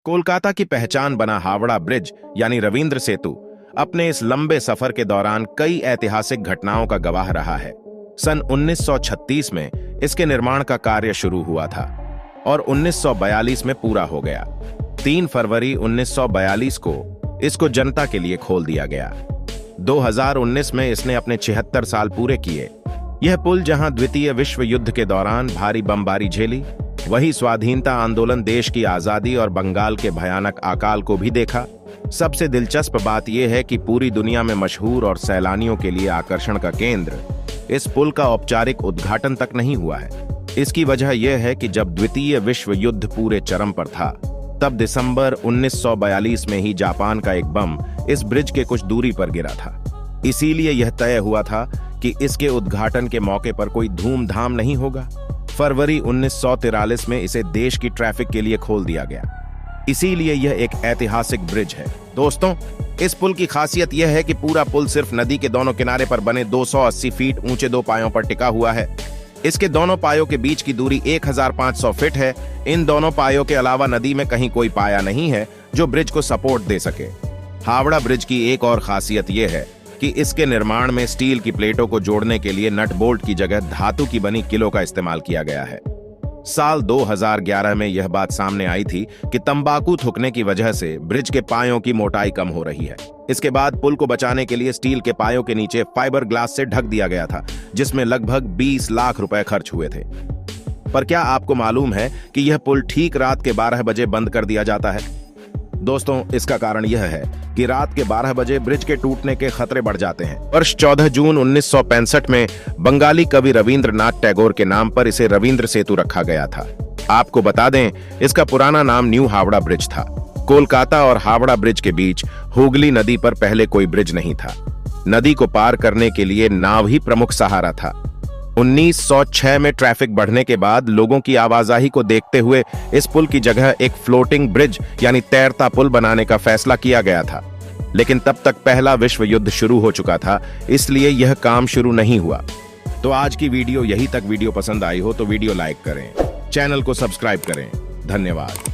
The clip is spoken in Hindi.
कोलकाता की पहचान बना हावड़ा ब्रिज यानी रविंद्र सेतु अपने इस लंबे सफर के दौरान कई ऐतिहासिक घटनाओं का गवाह रहा है। सन 1936 में इसके निर्माण का कार्य शुरू हुआ था और 1942 में पूरा हो गया। 3 फरवरी 1942 को इसको जनता के लिए खोल दिया गया। 2019 में इसने अपने 76 साल पूरे किए। यह पुल जहां द्वितीय विश्व युद्ध के दौरान भारी बमबारी झेली, वही स्वाधीनता आंदोलन, देश की आजादी और बंगाल के भयानक अकाल को भी देखा। सबसे दिलचस्प बात यह है कि पूरी दुनिया में मशहूर और सैलानियों के लिए आकर्षण का केंद्र इस पुल का औपचारिक उद्घाटन तक नहीं हुआ है। इसकी वजह यह है कि जब द्वितीय विश्व युद्ध पूरे चरम पर था, तब दिसंबर 1942 में ही जापान का एक बम इस ब्रिज के कुछ दूरी पर गिरा था। इसीलिए यह तय हुआ था कि इसके उद्घाटन के मौके पर कोई धूमधाम नहीं होगा। फरवरी 1943 में इसे देश की ट्रैफिक के लिए खोल दिया गया। इसीलिए यह एक ऐतिहासिक ब्रिज है। दोस्तों, इस पुल की खासियत यह है कि पूरा पुल सिर्फ नदी के दोनों किनारे पर बने 280 फीट ऊंचे 2 पायों पर टिका हुआ है। इसके दोनों पायों के बीच की दूरी 1500 फीट है। इन दोनों पायों के अलावा नदी में कहीं कोई पाया नहीं है जो ब्रिज को सपोर्ट दे सके। हावड़ा ब्रिज की एक और खासियत यह है कि इसके निर्माण में स्टील की प्लेटों को जोड़ने के लिए नट बोल्ट की जगह धातु की बनी किलों का इस्तेमाल किया गया है। साल 2011 में यह बात सामने आई थी कि तंबाकू थूकने की वजह से ब्रिज के पायों की मोटाई कम हो रही है। इसके बाद पुल को बचाने के लिए स्टील के पायों के नीचे फाइबर ग्लास से ढक दिया गया था, जिसमें लगभग 20 लाख रुपए खर्च हुए थे। पर क्या आपको मालूम है कि यह पुल ठीक रात के 12 बजे बंद कर दिया जाता है? दोस्तों, इसका कारण यह है कि रात के 12 बजे ब्रिज के टूटने के खतरे बढ़ जाते हैं। वर्ष 14 जून 1965 में बंगाली कवि रविंद्रनाथ टैगोर के नाम पर इसे रविंद्र सेतु रखा गया था। आपको बता दें, इसका पुराना नाम न्यू हावड़ा ब्रिज था। कोलकाता और हावड़ा ब्रिज के बीच हुगली नदी पर पहले कोई ब्रिज नहीं था। नदी को पार करने के लिए नाव ही प्रमुख सहारा था। 1906 में ट्रैफिक बढ़ने के बाद लोगों की आवाजाही को देखते हुए इस पुल की जगह एक फ्लोटिंग ब्रिज यानी तैरता पुल बनाने का फैसला किया गया था। लेकिन तब तक पहला विश्व युद्ध शुरू हो चुका था, इसलिए यह काम शुरू नहीं हुआ। तो आज की वीडियो यहीं तक। वीडियो पसंद आई हो तो वीडियो लाइक करें, चैनल को सब्सक्राइब करें। धन्यवाद।